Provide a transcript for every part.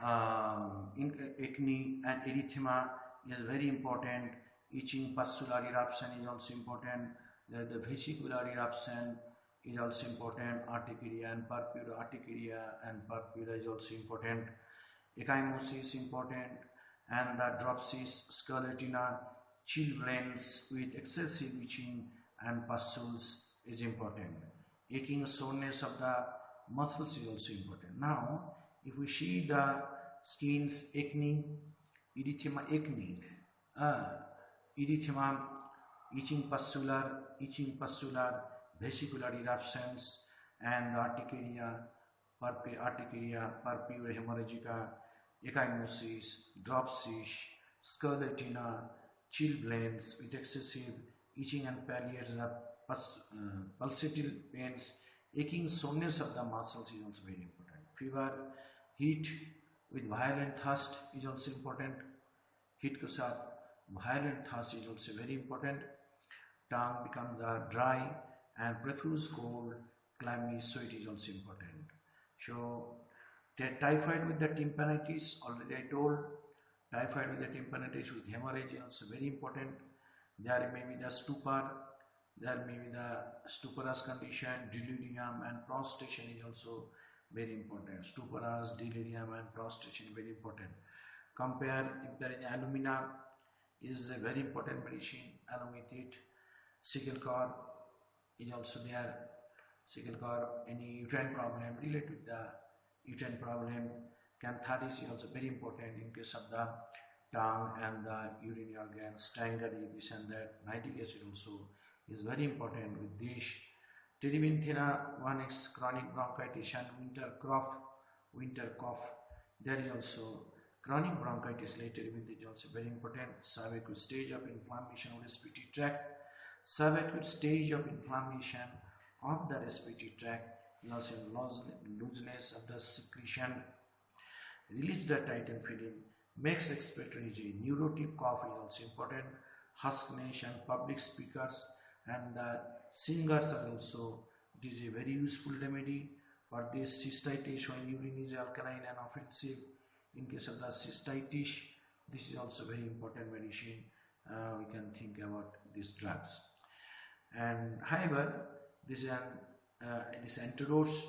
acne and erythema is very important. Itching pustular eruption is also important. The vesicular eruption is also important. Urticaria and purpura, is also important. Ecchymosis is important, and the dropsy, scarlatina, chilblains with excessive itching and pustules is important. Aching soreness of the muscles is also important. Now, if we see the skin's acne, erythema acne, erythema, itching pustular, vesicular eruptions, and urticaria, purpura hemorrhagica, ecchymosis, dropsy, scarlatina, chilblains with excessive itching and palliates the pulsatil pains, aching soreness of the muscles is also very important. Fever, heat with violent thirst is also important. Heat के साथ violent thirst is also very important. Tongue becomes dry and profuse cold, clammy, sweat is also important. So typhoid with the tympanitis, already I told. Typhoid with the tympanitis with hemorrhage is also very important. There may be the stupor, there may be the stuporous condition, delirium and prostration is also very important. Stuporous, delirium and prostration very important. Compare if there is alumina is a very important medicine along with it. Sickle cord is also there. Sickle cord, any uterine problem related with the uterine problem. Cantharis is also very important in case of the tongue and the urinary organs. Tangerine, this and that. Nitric acid also is very important with this. Terebinthera, one is chronic bronchitis and winter cough. There is also chronic bronchitis later is also very important. Subacute stage of inflammation of respiratory tract. Subacute stage of inflammation of the respiratory tract is also looseness of the secretion. Release the titan feeling, makes expectoratory. Neurotic cough is also important. Huskness and public speakers and the singers are also, it is a very useful remedy for this cystitis when urine is alkaline and offensive. In case of the cystitis, this is also very important medicine. We can think about these drugs. And however, this antidotes,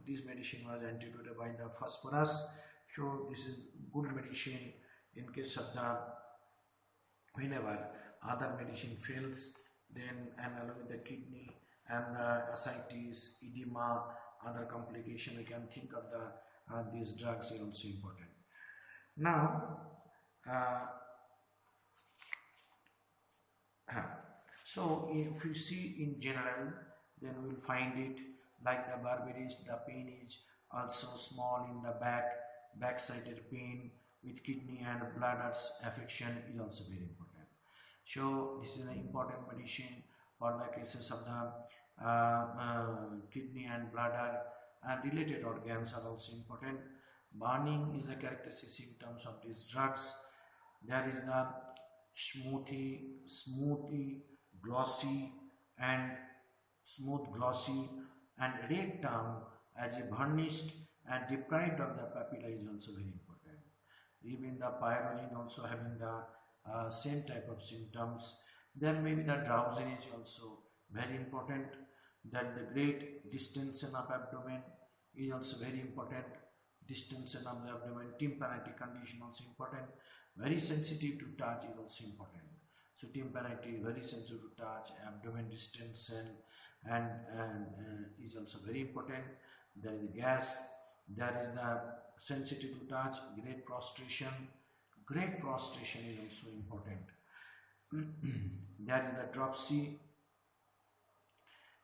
this medicine was antidoted by the phosphorus. So this is good medicine in case of the whenever other medicine fails, then and along with the kidney and the ascites, edema, other complication, we can think of the these drugs are also important. Now, so if you see in general, then we will find it like the berberis, the pain is also small in the backside pain with kidney and bladder's affection is also very important. So this is an important medicine for the cases of the kidney and bladder and related organs are also important. Burning is the characteristic symptoms of these drugs. There is the smooth, glossy and red tongue as a burnished and deprived of the papilla is also very important. Even the pyrogen also having the same type of symptoms. Then maybe the drowsiness also very important. That the great distension of abdomen is also very important. Distension of the abdomen, tympanitic condition also important. Very sensitive to touch is also important. So tympanitic very sensitive to touch, abdomen distension and is also very important. There is the gas, there is the sensitive to touch, great prostration is also important. There is the dropsy.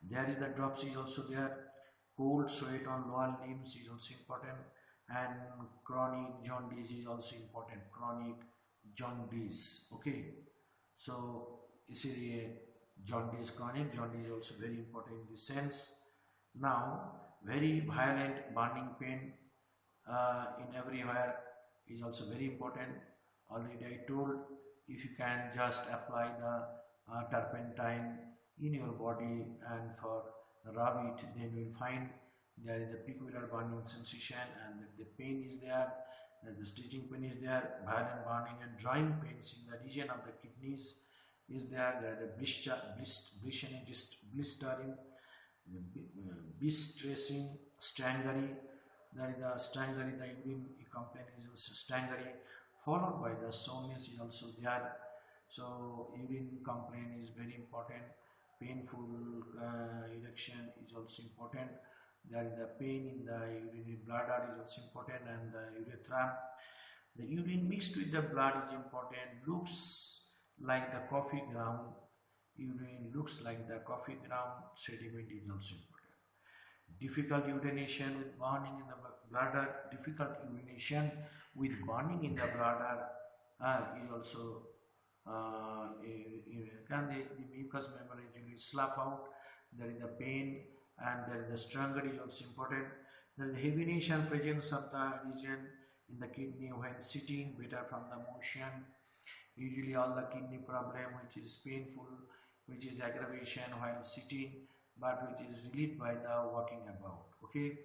There is the dropsy is also there. Cold sweat on lower limbs is also important. And chronic jaundice is also important. Chronic jaundice. Okay. So इसीलिए chronic jaundice is also very important in this sense. Now, very violent burning pain in everywhere is also very important. Already I told, if you can just apply the turpentine in your body and for rub it, then you will find there is the peculiar burning sensation, and the pain is there, the stitching pain is there, violent burning and drying pains in the region of the kidneys is there. There are the blistering, distressing, strangery. There is the strangery, the urine complaint is also strangery, followed by the soreness is also there. So urine complaint is very important. Painful erection is also important. There is the pain in the urinary bladder is also important, and the urethra. The urine mixed with the blood is important. Looks like the coffee ground. Urine looks like the coffee ground. Sediment is also important. Difficult urination with burning in the bladder. Difficult urination with burning in the bladder is also the mucous membrane usually slough out. There is the pain, and then the strangle is also important. Then the heaviness and presence of the region in the kidney when sitting, better from the motion. Usually all the kidney problem which is painful, which is aggravation while sitting, but which is relieved by the walking about. Okay.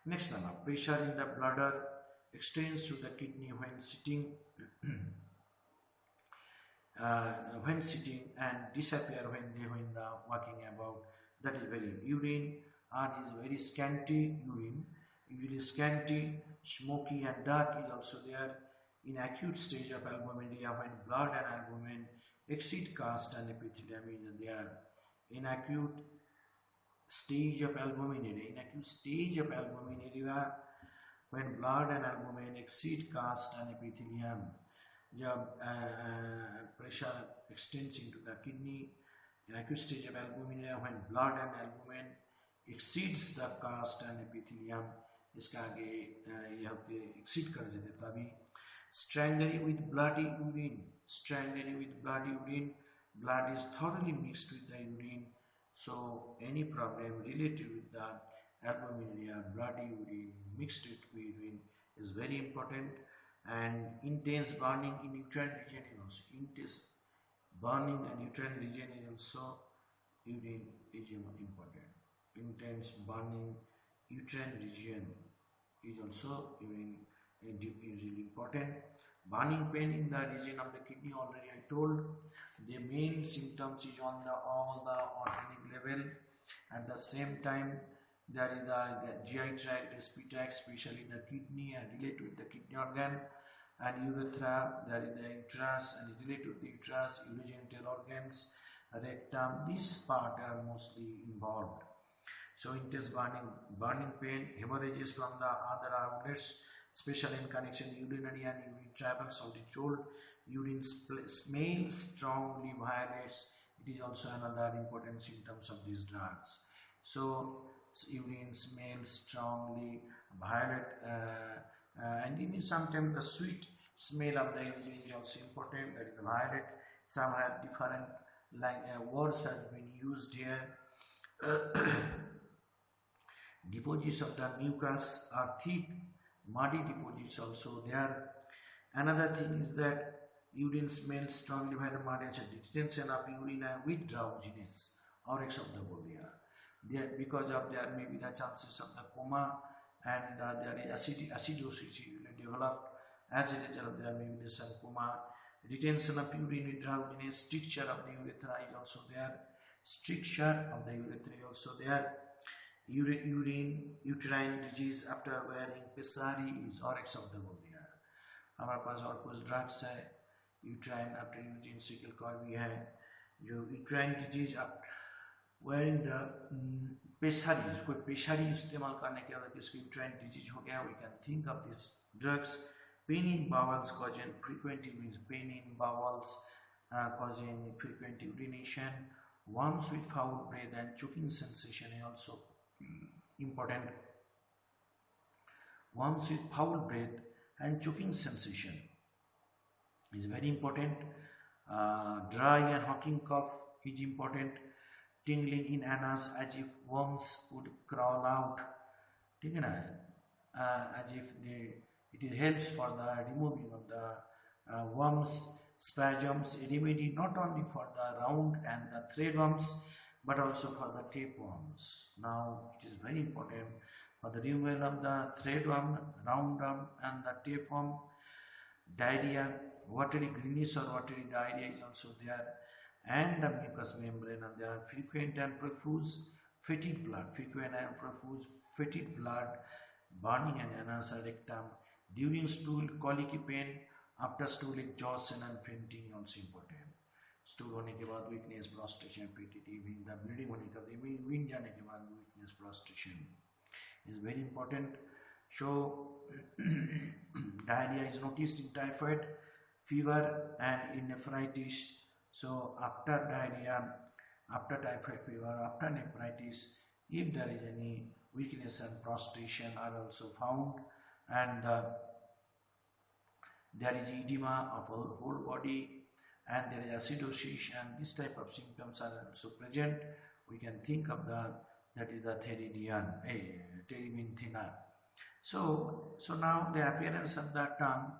Next one, pressure in the bladder extends to the kidney when sitting. And disappear when the walking about. That is very urine, and is very scanty urine, usually scanty, smoky and dark is also there. In acute stage of albuminuria, when blood and albumin exceed cast and epithelium is there. In acute stage of albuminuria, when blood and albumin exceed cast and epithelium, pressure extends into the kidney. In acute stage of albuminuria, when blood and albumin exceeds the cast and epithelium, इसका आगे यहाँ पे exceed कर जाते तभी. Strangery with bloody urine, blood is thoroughly mixed with the urine. So any problem related with the albuminuria, bloody urine mixed with urine is very important. And intense burning in uterine region is also intense burning, and uterine region is also urine is important. Intense burning uterine region is also urine usually important. Burning pain in the region of the kidney, already I told. The main symptoms is on all the organic level. At the same time, there is the GI tract, SP tract, especially the kidney and related with the kidney organ, and urethra. There is the uterus and related to the uterus, urogenital organs, rectum. These parts are mostly involved. So intense burning pain, hemorrhages from the other outlets, especially in connection with urinary and urine travels. Already told. Urine smells strongly, violates. It is also another important symptoms of these drugs. So urine smells strongly, violet, and even sometimes the sweet smell of the urine is also important. That is the violet. Some have different words have been used here. Deposits of the mucus are thick, muddy deposits also there. Another thing is that urine smells strongly, very muddy, detention of urine with drowsiness or exophthalmia. There, because of there may be the chances of the coma, and there is acidosis developed. As a result of there may be some coma. Retention of urine with drowsiness, stricture of the urethra is also there. Stricture of the urethra is also there. Uterine disease after wearing pessary is oryx of the बोलिया. हमारे पास और कुछ drugs है uterine after using cycle cord भी है जो uterine disease after wearing the pessary, कोई pessary इस्तेमाल करने के बाद किसकी uterine disease हो गया, we can think of these drugs. Pain in bowels causing frequent means pain in bowels causing frequent urination. Worms with foul breath and choking sensation is also important. Worms with foul breath and choking sensation is very important. Dry and hawking cough is important. Tingling in anus as if worms would crawl out. As if it helps for the removing of the worms. Spasms, a remedy not only for the round and the thread worms, but also for the tapeworms. Now it is very important for the removal of the threadworm, roundworm and the tapeworm. Diarrhea, watery greenish or watery diarrhea is also there, and the mucous membrane, and there are frequent and profuse fetid blood, burning and anus or rectum, during stool, colicky pain, after stool exhaustion and fainting also important. Stool होने के बाद weakness, prostration, PTT, the bleeding होने के बाद wing जाने के बाद weakness, prostration is very important. So diarrhea is noticed in typhoid fever and in nephritis. So after diarrhea, after typhoid fever, after nephritis, if there is any weakness and prostration are also found, and there is edema of our whole body, and there is acidosis, and this type of symptoms are also present, we can think of that is the terebinthina. So now the appearance of the tongue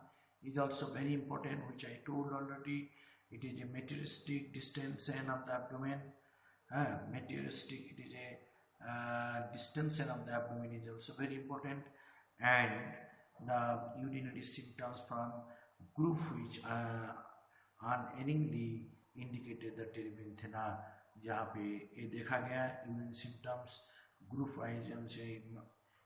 is also very important, which I told already. It is a meteoristic distension of the abdomen. Meteoristic, it is a distension of the abdomen is also very important, and the urinary symptoms from group which unerringly indicated the terebinthina, जहाँ पे ये देखा गया urine symptoms group wise हमसे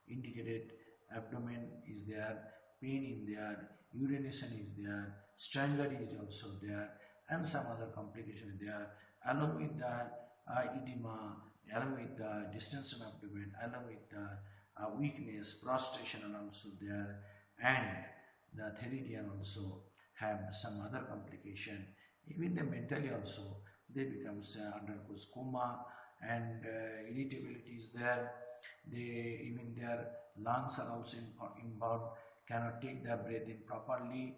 indicated abdomen is there, pain in there, urination is there, strangury is also there, and some other complication is there, along with the edema, along with the distension of abdomen, along with the weakness, prostration are also there, and the theridian also have some other complication. Even the mentally also, they becomes undergoes coma, and irritability is there. They even their lungs are also involved, cannot take their breath in properly,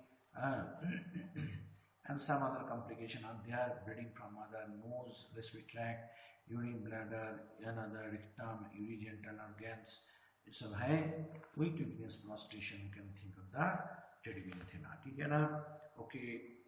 and some other complication are there, bleeding from other nose, respiratory tract, urine bladder, another rectum, urogenital organs. It's a high weakness, prostration. You can think of the terebinthina. ठीक है ना? Okay.